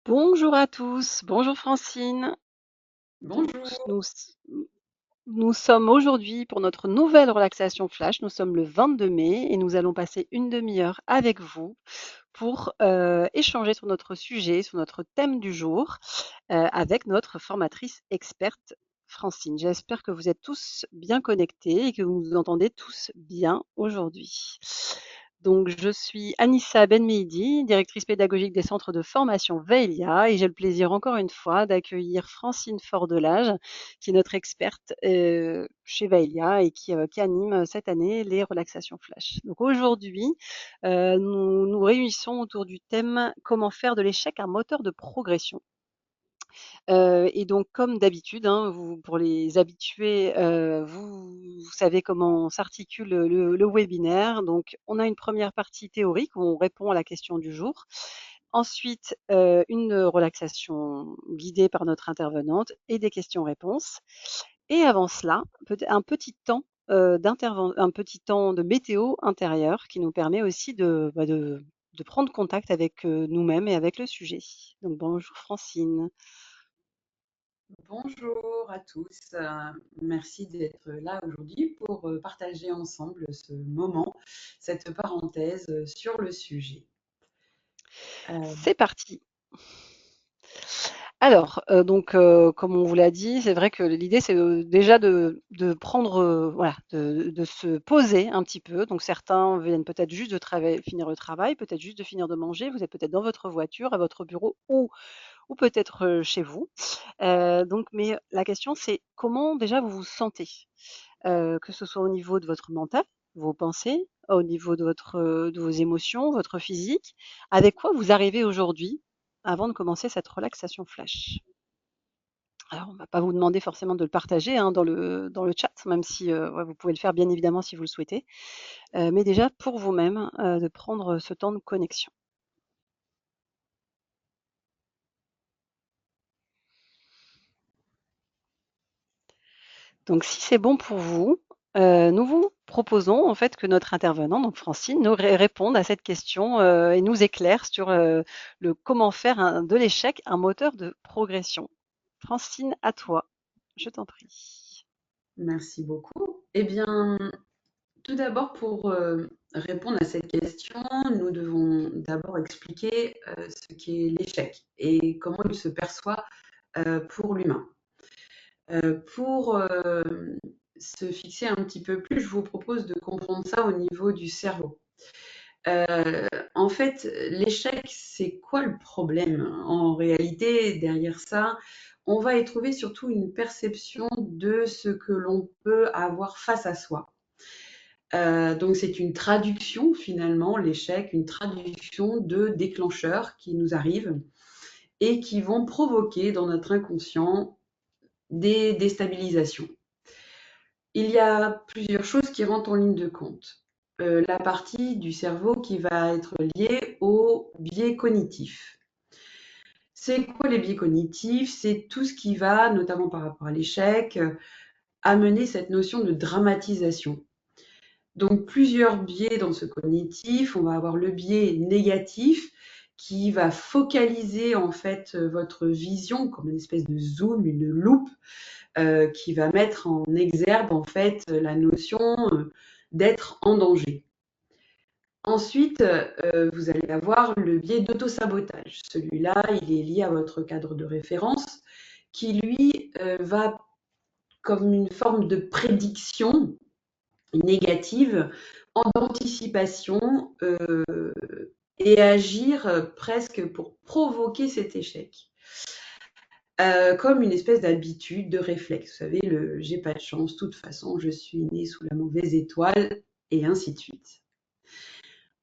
Bonjour à tous, bonjour Francine. Donc Bonjour. nous sommes aujourd'hui pour notre nouvelle relaxation flash. Nous sommes le 22 mai et nous allons passer une demi-heure avec vous pour échanger sur notre sujet, sur notre thème du jour, avec notre formatrice experte Francine. J'espère que vous êtes tous bien connectés et que vous nous entendez tous bien aujourd'hui. Donc, je suis Anissa Benmeidi, directrice pédagogique des centres de formation Veolia, et j'ai le plaisir encore une fois d'accueillir Francine Fordelage, qui est notre experte chez Veolia et qui anime cette année les relaxations flash. Donc aujourd'hui, nous nous réunissons autour du thème comment faire de l'échec un moteur de progression. Et donc comme d'habitude, hein, vous pour les habitués, vous savez comment s'articule le webinaire. Donc on a une première partie théorique où on répond à la question du jour. Ensuite, une relaxation guidée par notre intervenante et des questions-réponses. Et avant cela, peut-être un petit temps de météo intérieure qui nous permet aussi de prendre contact avec, nous-mêmes et avec le sujet. Donc bonjour Francine. Bonjour à tous. Merci d'être là aujourd'hui pour partager ensemble ce moment, cette parenthèse sur le sujet. Euh, C'est parti. Alors, comme on vous l'a dit, c'est vrai que l'idée, c'est, déjà de prendre, voilà, de se poser un petit peu. Donc certains viennent peut-être juste de finir le travail, peut-être juste de finir de manger. Vous êtes peut-être dans votre voiture, à votre bureau ou peut-être, chez vous. Mais la question, c'est comment déjà vous vous sentez? Que ce soit au niveau de votre mental, vos pensées, au niveau de vos émotions, votre physique. Avec quoi vous arrivez aujourd'hui, avant de commencer cette relaxation flash? Alors, on ne va pas vous demander forcément de le partager hein, dans le chat, même si ouais, vous pouvez le faire bien évidemment si vous le souhaitez. Mais déjà pour vous-même, de prendre ce temps de connexion. Donc si c'est bon pour vous, nous vous proposons en fait que notre intervenant, donc Francine, nous réponde à cette question et nous éclaire sur le comment faire de l'échec un moteur de progression. Francine, à toi, je t'en prie. Merci beaucoup. Eh bien, tout d'abord, pour répondre à cette question, nous devons d'abord expliquer ce qu'est l'échec et comment il se perçoit pour l'humain. Pour se fixer un petit peu plus, je vous propose de comprendre ça au niveau du cerveau. En fait, l'échec, c'est quoi le problème? En réalité, derrière ça, on va y trouver surtout une perception de ce que l'on peut avoir face à soi. Donc c'est une traduction finalement, l'échec, une traduction de déclencheurs qui nous arrivent et qui vont provoquer dans notre inconscient des déstabilisations. Il y a plusieurs choses qui rentrent en ligne de compte. La partie du cerveau qui va être liée aux biais cognitifs. C'est quoi les biais cognitifs? C'est tout ce qui va, notamment par rapport à l'échec, amener cette notion de dramatisation. Donc plusieurs biais dans ce cognitif. On va avoir le biais négatif qui va focaliser en fait votre vision comme une espèce de zoom, une loupe qui va mettre en exergue en fait la notion d'être en danger. Ensuite, vous allez avoir le biais d'autosabotage. Celui-là, il est lié à votre cadre de référence qui, lui, va comme une forme de prédiction négative en anticipation et agir presque pour provoquer cet échec. Comme une espèce d'habitude, de réflexe. Vous savez, le j'ai pas de chance, de toute façon, je suis né sous la mauvaise étoile, et ainsi de suite.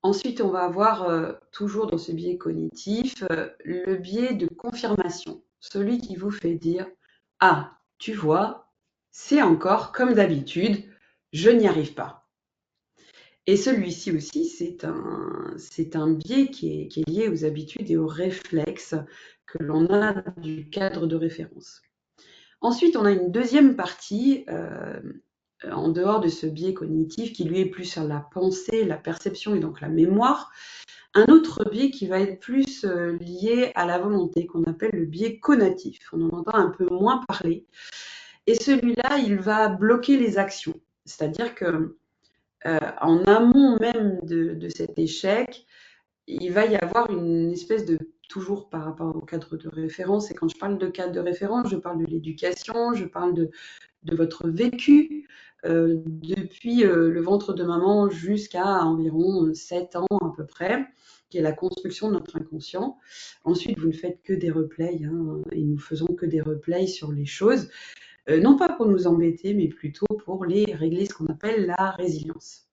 Ensuite, on va avoir, toujours dans ce biais cognitif, le biais de confirmation. Celui qui vous fait dire: «Ah, tu vois, c'est encore comme d'habitude, je n'y arrive pas». Et celui-ci aussi, c'est un biais qui est lié aux habitudes et aux réflexes que l'on a du cadre de référence. Ensuite, on a une deuxième partie en dehors de ce biais cognitif qui lui est plus sur la pensée, la perception et donc la mémoire, un autre biais qui va être plus lié à la volonté, qu'on appelle le biais conatif. On en entend un peu moins parler. Et celui-là, il va bloquer les actions. C'est-à-dire que en amont même de cet échec, il va y avoir une espèce de, toujours par rapport au cadre de référence, et quand je parle de cadre de référence, je parle de l'éducation, je parle de votre vécu depuis le ventre de maman jusqu'à environ 7 ans à peu près, qui est la construction de notre inconscient. Ensuite, vous ne faites que des replays, hein, et nous faisons que des replays sur les choses, non pas pour nous embêter, mais plutôt pour les régler, ce qu'on appelle la résilience.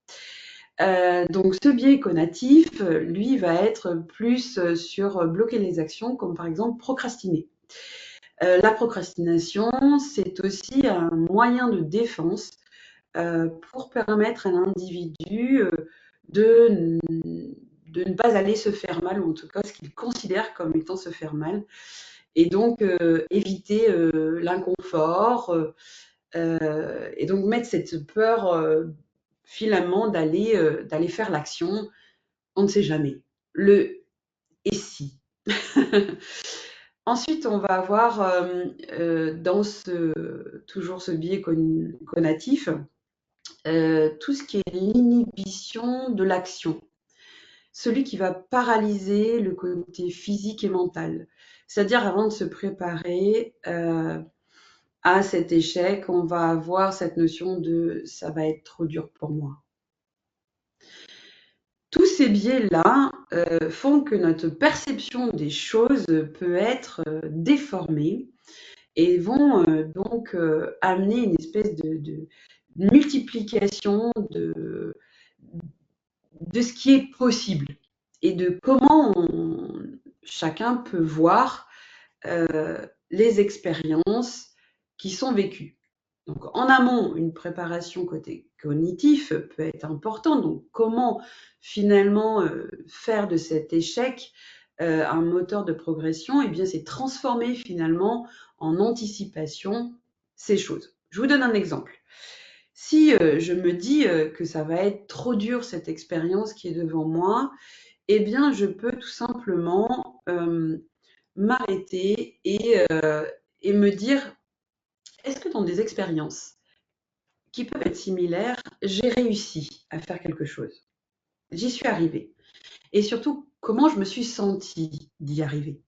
Donc ce biais conatif, lui, va être plus sur bloquer les actions, comme par exemple procrastiner. La procrastination, c'est aussi un moyen de défense pour permettre à l'individu de, de ne pas aller se faire mal, ou en tout cas ce qu'il considère comme étant se faire mal, et donc éviter l'inconfort, et donc mettre cette peur finalement d'aller faire l'action. On ne sait jamais. Le et si. Ensuite, on va avoir dans toujours ce biais conatif, tout ce qui est l'inhibition de l'action. Celui qui va paralyser le côté physique et mental. C'est-à-dire, avant de se préparer à cet échec, on va avoir cette notion de ça va être trop dur pour moi. Tous ces biais-là font que notre perception des choses peut être déformée et vont donc amener une espèce de multiplication de ce qui est possible et de comment chacun peut voir les expériences qui sont vécues. Donc, en amont, une préparation côté cognitif peut être importante. Donc, comment finalement faire de cet échec un moteur de progression? Eh bien, c'est transformer finalement en anticipation ces choses. Je vous donne un exemple. Si je me dis que ça va être trop dur cette expérience qui est devant moi, eh bien, je peux tout simplement m'arrêter et me dire, est-ce que dans des expériences qui peuvent être similaires, j'ai réussi à faire quelque chose? J'y suis arrivée. Et surtout, comment je me suis sentie d'y arriver?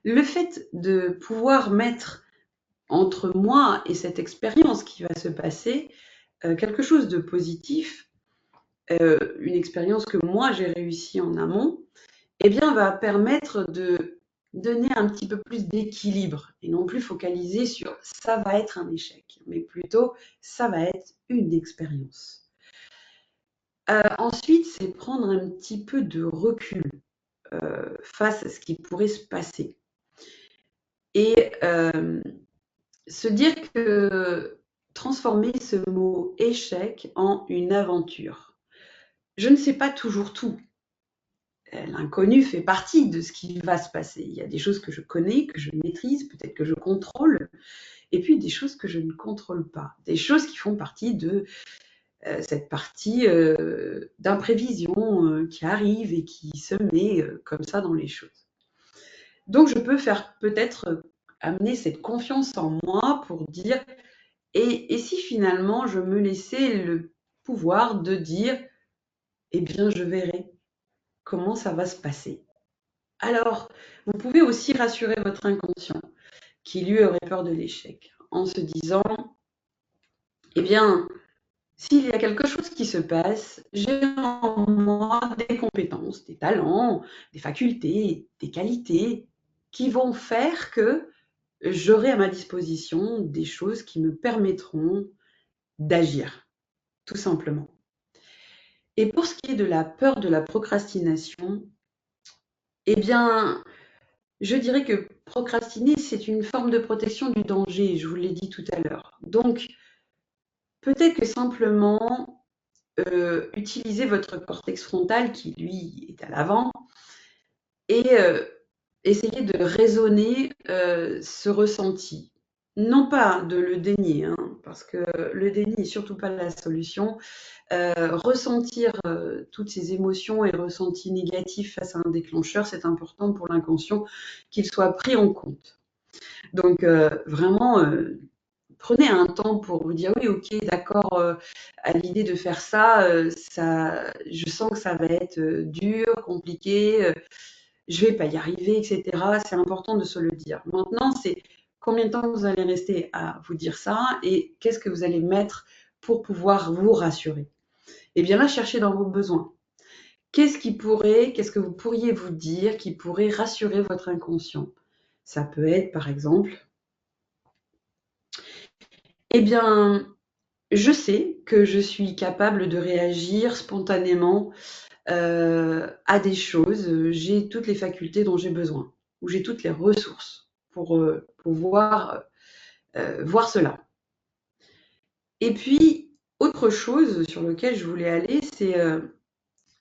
Le fait de pouvoir mettre entre moi et cette expérience qui va se passer quelque chose de positif, une expérience que moi j'ai réussi en amont, eh bien, va permettre de donner un petit peu plus d'équilibre et non plus focaliser sur ça va être un échec, mais plutôt ça va être une expérience. Ensuite, c'est prendre un petit peu de recul face à ce qui pourrait se passer et se dire que transformer ce mot échec en une aventure. Je ne sais pas toujours tout. L'inconnu fait partie de ce qui va se passer. Il y a des choses que je connais, que je maîtrise, peut-être que je contrôle, et puis des choses que je ne contrôle pas. Des choses qui font partie de cette partie d'imprévision qui arrive et qui se met comme ça dans les choses. Donc je peux faire peut-être amener cette confiance en moi pour dire et si finalement je me laissais le pouvoir de dire eh bien je verrai comment ça va se passer. Alors, vous pouvez aussi rassurer votre inconscient, qui lui aurait peur de l'échec, en se disant, eh bien, s'il y a quelque chose qui se passe, j'ai en moi des compétences, des talents, des facultés, des qualités qui vont faire que j'aurai à ma disposition des choses qui me permettront d'agir, tout simplement. Et pour ce qui est de la peur de la procrastination, eh bien, je dirais que procrastiner, c'est une forme de protection du danger, je vous l'ai dit tout à l'heure. Donc, peut-être que simplement utiliser votre cortex frontal qui, lui, est à l'avant et essayer de raisonner ce ressenti. Non pas de le dénier, hein, parce que le déni n'est surtout pas la solution. Ressentir toutes ces émotions et ressentis négatifs face à un déclencheur, c'est important pour l'inconscient qu'il soit pris en compte. Donc vraiment, prenez un temps pour vous dire oui, ok, d'accord, à l'idée de faire ça, je sens que ça va être dur, compliqué, je vais pas y arriver, etc. C'est important de se le dire. Maintenant, c'est combien de temps vous allez rester à vous dire ça et qu'est-ce que vous allez mettre pour pouvoir vous rassurer. Et bien là, cherchez dans vos besoins. Qu'est-ce que vous pourriez vous dire qui pourrait rassurer votre inconscient? Ça peut être, par exemple, eh bien, je sais que je suis capable de réagir spontanément à des choses. J'ai toutes les facultés dont j'ai besoin, ou j'ai toutes les ressources pour pouvoir voir cela. Et puis, autre chose sur lequel je voulais aller, c'est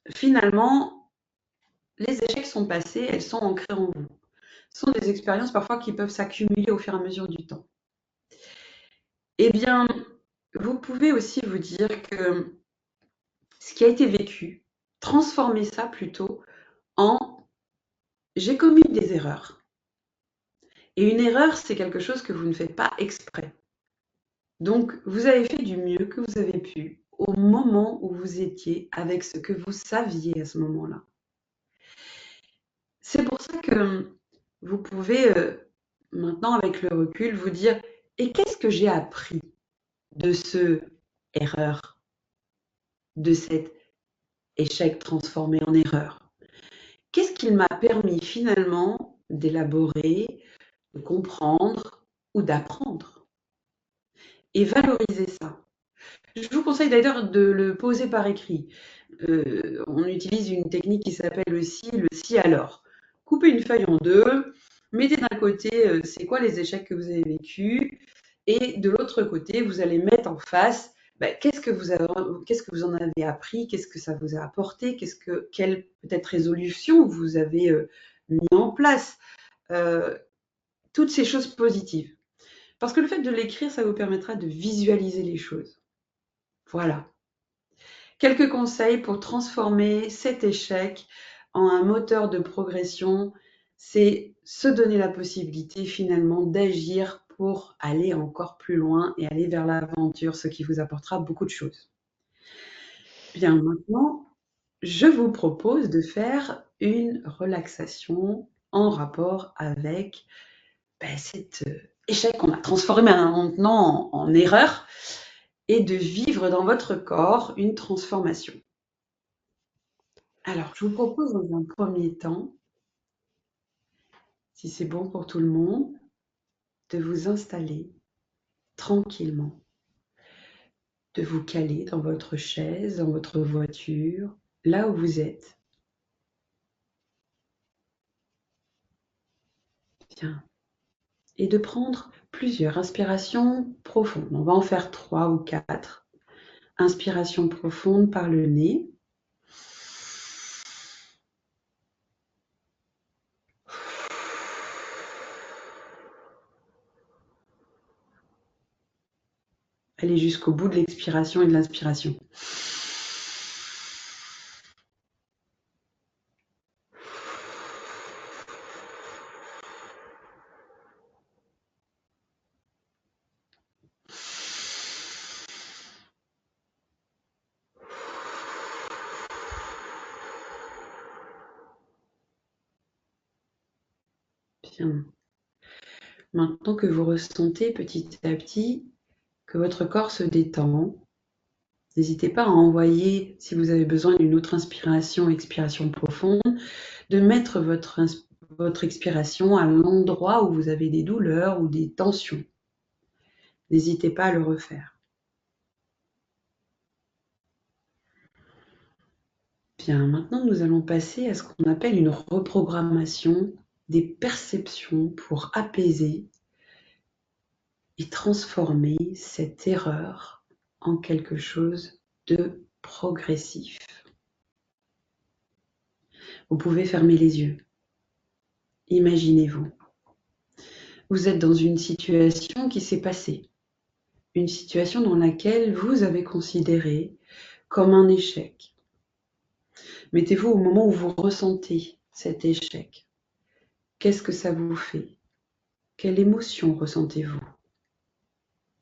finalement, les échecs sont passés, elles sont ancrées en vous. Ce sont des expériences parfois qui peuvent s'accumuler au fur et à mesure du temps. Eh bien, vous pouvez aussi vous dire que ce qui a été vécu, transformer ça plutôt en j'ai commis des erreurs. Et une erreur, c'est quelque chose que vous ne faites pas exprès. Donc, vous avez fait du mieux que vous avez pu au moment où vous étiez avec ce que vous saviez à ce moment-là. C'est pour ça que vous pouvez maintenant, avec le recul, vous dire et qu'est-ce que j'ai appris de ce erreur, de cet échec transformé en erreur? Qu'est-ce qu'il m'a permis finalement d'élaborer, de comprendre ou d'apprendre? Et valoriser ça. Je vous conseille d'ailleurs de le poser par écrit. On utilise une technique qui s'appelle le si alors. Coupez une feuille en deux, mettez d'un côté c'est quoi les échecs que vous avez vécus, et de l'autre côté, vous allez mettre en face qu'est-ce que vous en avez appris, qu'est-ce que ça vous a apporté, quelle peut-être résolution vous avez mis en place. Euh, toutes ces choses positives. Parce que le fait de l'écrire, ça vous permettra de visualiser les choses. Voilà. Quelques conseils pour transformer cet échec en un moteur de progression, c'est se donner la possibilité finalement d'agir pour aller encore plus loin et aller vers l'aventure, ce qui vous apportera beaucoup de choses. Bien, maintenant, je vous propose de faire une relaxation en rapport avec cet échec qu'on a transformé maintenant en erreur et de vivre dans votre corps une transformation. Alors, je vous propose dans un premier temps, si c'est bon pour tout le monde, de vous installer tranquillement, de vous caler dans votre chaise, dans votre voiture, là où vous êtes. Bien. Et de prendre plusieurs inspirations profondes. On va en faire 3 ou 4. Inspiration profonde par le nez. Allez jusqu'au bout de l'expiration et de l'inspiration. Bien. Maintenant que vous ressentez petit à petit que votre corps se détend, n'hésitez pas à envoyer, si vous avez besoin d'une autre inspiration, expiration profonde, de mettre votre expiration à l'endroit où vous avez des douleurs ou des tensions. N'hésitez pas à le refaire. Bien, maintenant nous allons passer à ce qu'on appelle une reprogrammation des perceptions pour apaiser et transformer cette erreur en quelque chose de progressif. Vous pouvez fermer les yeux. Imaginez-vous. Vous êtes dans une situation qui s'est passée, une situation dans laquelle vous avez considéré comme un échec. Mettez-vous au moment où vous ressentez cet échec. Qu'est-ce que ça vous fait? Quelle émotion ressentez-vous?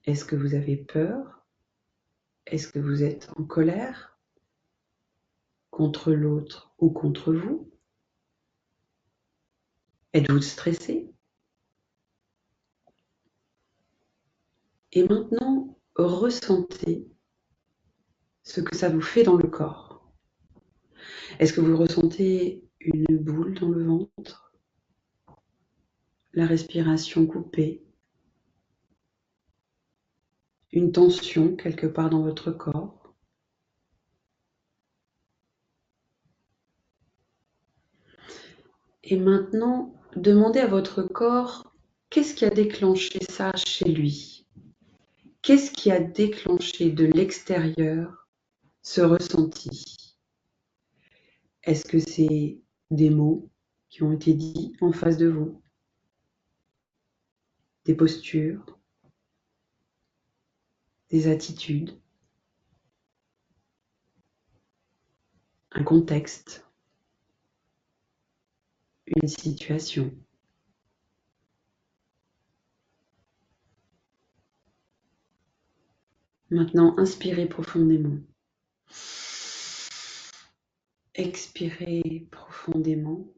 Est-ce que vous avez peur? Est-ce que vous êtes en colère? Contre l'autre ou contre vous? Êtes-vous stressé? Et maintenant, ressentez ce que ça vous fait dans le corps. Est-ce que vous ressentez une boule dans le ventre? La respiration coupée? Une tension quelque part dans votre corps? Et maintenant, demandez à votre corps qu'est-ce qui a déclenché ça chez lui? Qu'est-ce qui a déclenché de l'extérieur ce ressenti? Est-ce que c'est des mots qui ont été dits en face de vous? Des postures? Des attitudes? Un contexte? Une situation? Maintenant, inspirez profondément. Expirez profondément.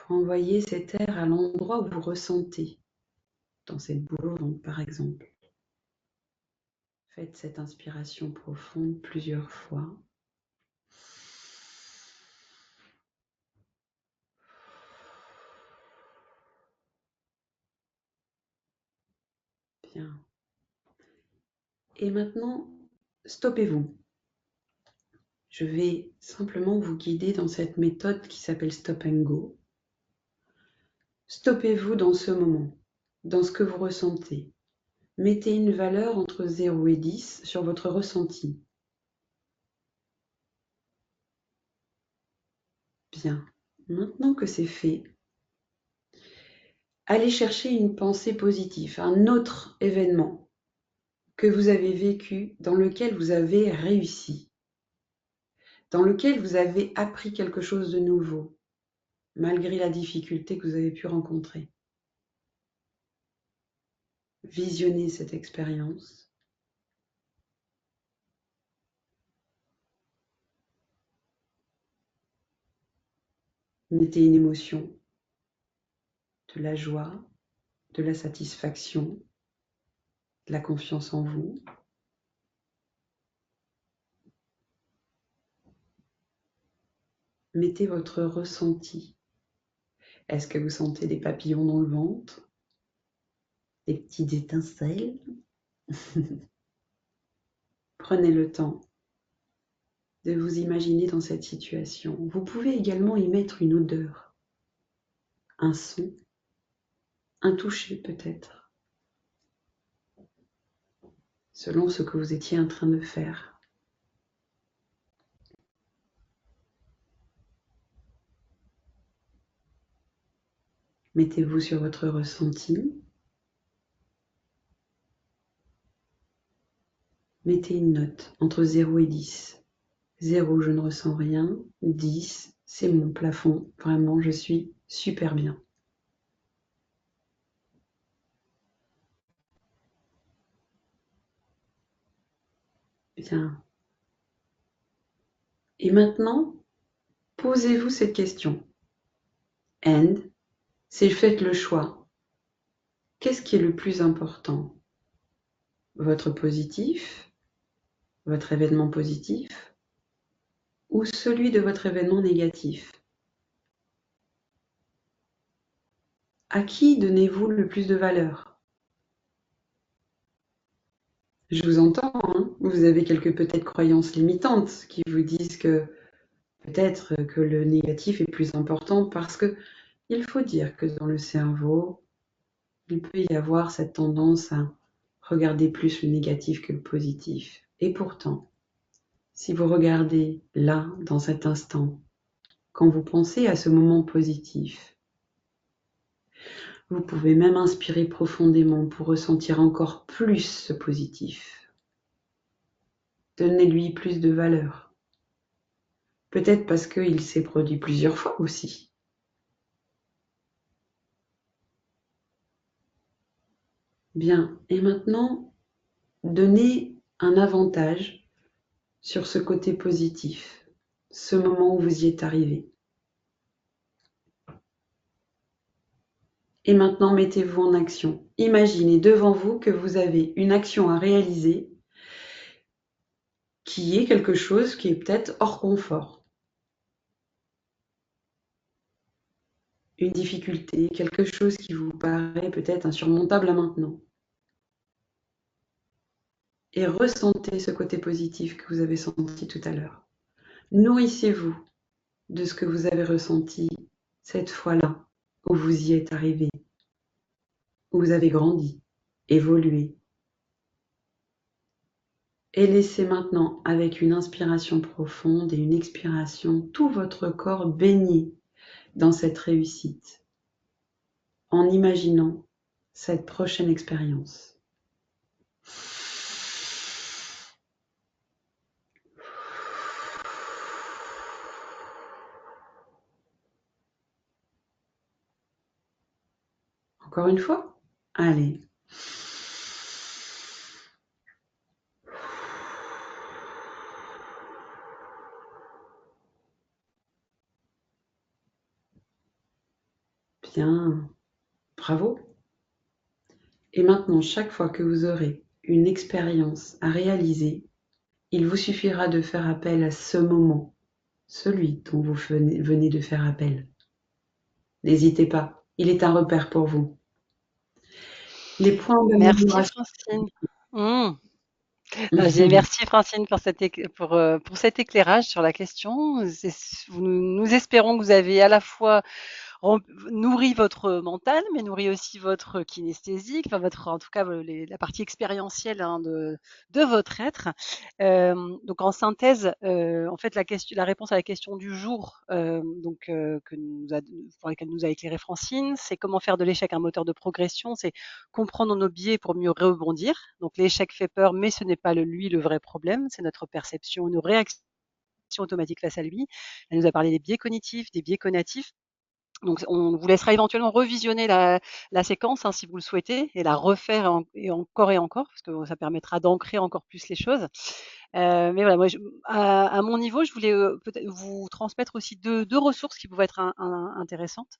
Envoyez cet air à l'endroit où vous ressentez, dans cette boule au ventre par exemple. Faites cette inspiration profonde plusieurs fois. Bien. Et maintenant, stoppez-vous. Je vais simplement vous guider dans cette méthode qui s'appelle Stop and Go. Stoppez-vous dans ce moment, dans ce que vous ressentez. Mettez une valeur entre 0 et 10 sur votre ressenti. Bien. Maintenant que c'est fait, allez chercher une pensée positive, un autre événement que vous avez vécu, dans lequel vous avez réussi, dans lequel vous avez appris quelque chose de nouveau, malgré la difficulté que vous avez pu rencontrer. Visionnez cette expérience. Mettez une émotion, de la joie, de la satisfaction, de la confiance en vous. Mettez votre ressenti. Est-ce que vous sentez des papillons dans le ventre? Des petites étincelles? Prenez le temps de vous imaginer dans cette situation. Vous pouvez également y mettre une odeur, un son, un toucher peut-être, selon ce que vous étiez en train de faire. Mettez-vous sur votre ressenti. Mettez une note entre 0 et 10. 0, je ne ressens rien. 10, c'est mon plafond. Vraiment, je suis super bien. Bien. Et maintenant, posez-vous cette question. And, si vous faites le choix, qu'est-ce qui est le plus important? Votre positif, votre événement positif, ou celui de votre événement négatif? À qui donnez-vous le plus de valeur? Je vous entends, hein, vous avez quelques peut-être croyances limitantes qui vous disent que peut-être que le négatif est plus important parce que il faut dire que dans le cerveau, il peut y avoir cette tendance à regarder plus le négatif que le positif. Et pourtant, si vous regardez là, dans cet instant, quand vous pensez à ce moment positif, Vous pouvez même inspirer profondément pour ressentir encore plus ce positif. Donnez-lui plus de valeur. Peut-être parce qu'il s'est produit plusieurs fois aussi. Bien, et maintenant, donnez un avantage sur ce côté positif, ce moment où vous y êtes arrivé. Et maintenant, mettez-vous en action. Imaginez devant vous que vous avez une action à réaliser qui est quelque chose qui est peut-être hors confort. Une difficulté, quelque chose qui vous paraît peut-être insurmontable à maintenant. Et ressentez ce côté positif que vous avez senti tout à l'heure. Nourrissez-vous de ce que vous avez ressenti cette fois-là où vous y êtes arrivé, où vous avez grandi, évolué. Et laissez maintenant, avec une inspiration profonde et une expiration, tout votre corps baigner dans cette réussite, en imaginant cette prochaine expérience. Encore une fois. Allez. Bien. Bravo. Et maintenant, chaque fois que vous aurez une expérience à réaliser, il vous suffira de faire appel à ce moment, celui dont vous venez de faire appel. N'hésitez pas, il est un repère pour vous. Les points Merci d'amélioration. Francine. Mmh. Merci Francine pour cet éclairage sur la question. Nous espérons que vous avez à la fois nourrit votre mental, mais nourrit aussi votre kinesthésique, enfin votre, en tout cas la partie expérientielle hein, de votre être. Donc en synthèse, en fait la réponse à la question du jour, pour laquelle nous a éclairé Francine, c'est comment faire de l'échec un moteur de progression, c'est comprendre nos biais pour mieux rebondir. Donc l'échec fait peur, mais ce n'est pas lui le vrai problème, c'est notre perception, nos réactions automatiques face à lui. Elle nous a parlé des biais cognitifs, des biais conatifs. Donc, on vous laissera éventuellement revisionner la séquence hein, si vous le souhaitez et la refaire et encore, parce que ça permettra d'ancrer encore plus les choses. Mais voilà, moi, à mon niveau, je voulais peut-être vous transmettre aussi deux ressources qui pouvaient être intéressantes.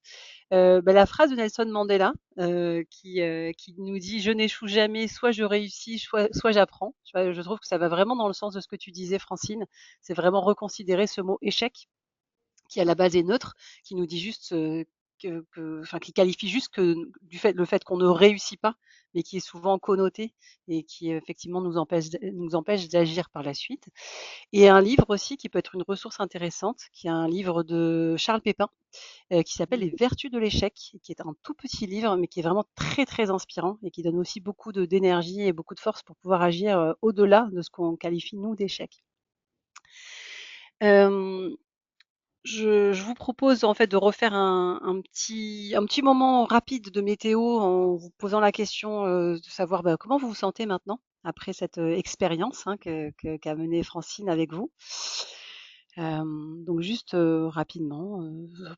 La phrase de Nelson Mandela qui nous dit je n'échoue jamais, soit je réussis, soit j'apprends. Je trouve que ça va vraiment dans le sens de ce que tu disais, Francine. C'est vraiment reconsidérer ce mot échec qui à la base est neutre, qui nous dit juste qui qualifie juste le fait qu'on ne réussit pas, mais qui est souvent connoté et qui effectivement nous empêche d'agir par la suite. Et un livre aussi qui peut être une ressource intéressante, qui est un livre de Charles Pépin, qui s'appelle Les Vertus de l'échec, qui est un tout petit livre, mais qui est vraiment très très inspirant et qui donne aussi beaucoup d'énergie et beaucoup de force pour pouvoir agir au-delà de ce qu'on qualifie nous d'échec. Euh, je vous propose en fait de refaire un petit moment rapide de météo en vous posant la question de savoir comment vous vous sentez maintenant après cette expérience hein, qu'a menée Francine avec vous. Donc juste rapidement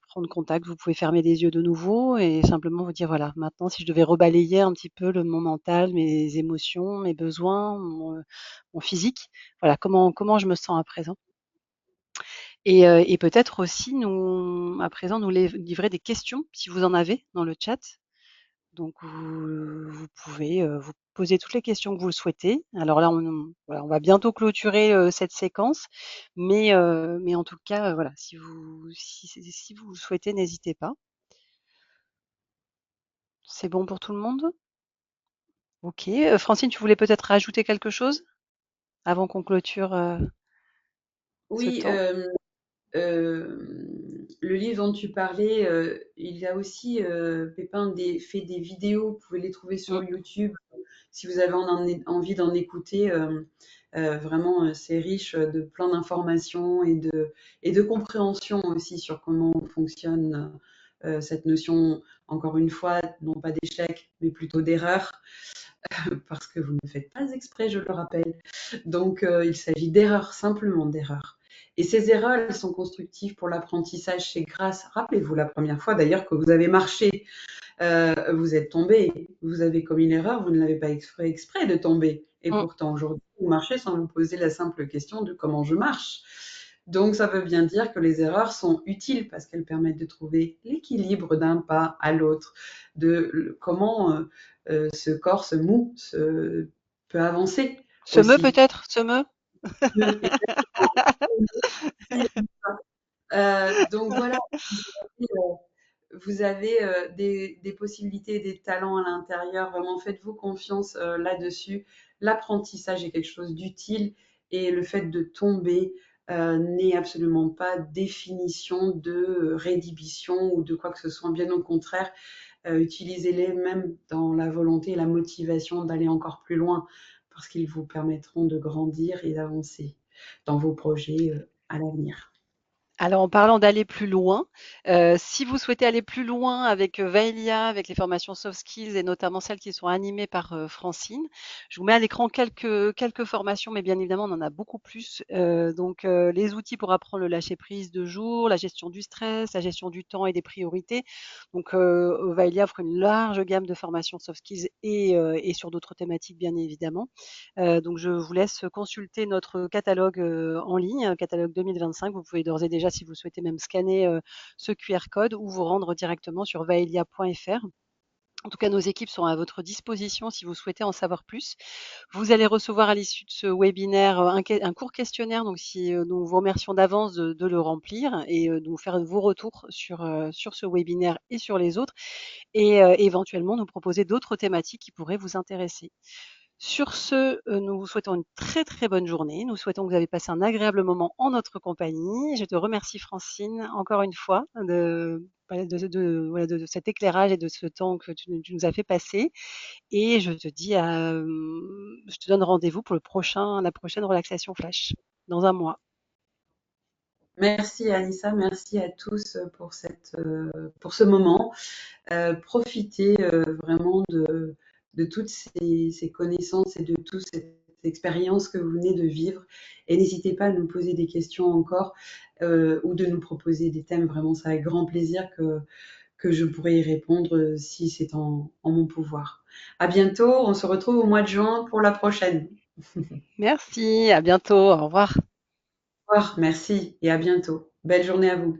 prendre contact, vous pouvez fermer les yeux de nouveau et simplement vous dire voilà maintenant si je devais rebalayer un petit peu mon mental, mes émotions, mes besoins, mon physique, voilà comment je me sens à présent. Et peut-être aussi à présent, nous livrer des questions, si vous en avez, dans le chat. Donc, vous pouvez vous poser toutes les questions que vous le souhaitez. Alors là, voilà, on va bientôt clôturer cette séquence, mais en tout cas, voilà, si vous le souhaitez, n'hésitez pas. C'est bon pour tout le monde? Ok. Francine, tu voulais peut-être rajouter quelque chose avant qu'on clôture ce Oui, temps? le livre dont tu parlais, il a aussi, Pépin fait des vidéos, vous pouvez les trouver Mm. sur YouTube si vous avez envie d'en écouter. Vraiment, c'est riche de plein d'informations et de compréhension aussi sur comment fonctionne cette notion, encore une fois, non pas d'échec, mais plutôt d'erreur, parce que vous ne faites pas exprès, je le rappelle. Donc, il s'agit d'erreurs, simplement d'erreurs. Et ces erreurs, elles sont constructives pour l'apprentissage. C'est grâce, rappelez-vous la première fois d'ailleurs que vous avez marché, vous êtes tombé, vous avez commis une erreur, vous ne l'avez pas exprès de tomber. Et Mmh. pourtant, aujourd'hui, vous marchez sans vous poser la simple question de comment je marche. Donc, ça veut bien dire que les erreurs sont utiles parce qu'elles permettent de trouver l'équilibre d'un pas à l'autre, de comment ce corps, ce mou, peut avancer Semeux aussi. peut-être? Semeux? Exactement. Donc voilà, vous avez des possibilités, des talents à l'intérieur. Vraiment, faites-vous confiance là-dessus. L'apprentissage est quelque chose d'utile et le fait de tomber n'est absolument pas définition de rédhibition ou de quoi que ce soit. Bien au contraire, utilisez-les même dans la volonté et la motivation d'aller encore plus loin parce qu'ils vous permettront de grandir et d'avancer dans vos projets à l'avenir. Alors en parlant d'aller plus loin, si vous souhaitez aller plus loin avec, Vaelia, avec les formations soft skills et notamment celles qui sont animées par, Francine, je vous mets à l'écran quelques formations, mais bien évidemment on en a beaucoup plus. Donc, les outils pour apprendre le lâcher prise de jour, la gestion du stress, la gestion du temps et des priorités. Donc, Vaelia offre une large gamme de formations soft skills et sur d'autres thématiques bien évidemment. Donc je vous laisse consulter notre catalogue en ligne, catalogue 2025. Vous pouvez d'ores et déjà, si vous souhaitez même scanner ce QR code ou vous rendre directement sur vaelia.fr. En tout cas, nos équipes sont à votre disposition si vous souhaitez en savoir plus. Vous allez recevoir à l'issue de ce webinaire un court questionnaire, donc nous vous remercions d'avance de le remplir et de nous faire vos retours sur ce webinaire et sur les autres, et éventuellement nous proposer d'autres thématiques qui pourraient vous intéresser. Sur ce, nous vous souhaitons une très, très bonne journée. Nous souhaitons que vous avez passé un agréable moment en notre compagnie. Je te remercie Francine, encore une fois, de cet éclairage et de ce temps que tu nous as fait passer, et je te donne rendez-vous pour la prochaine relaxation flash dans un mois. Merci Anissa, merci à tous pour ce moment. Profitez vraiment de toutes ces connaissances et de toute cette expérience que vous venez de vivre. Et n'hésitez pas à nous poser des questions encore ou de nous proposer des thèmes. Vraiment, c'est avec grand plaisir que je pourrai y répondre si c'est en mon pouvoir. À bientôt, on se retrouve au mois de juin pour la prochaine. Merci, à bientôt, au revoir. Au revoir, merci et à bientôt. Belle journée à vous.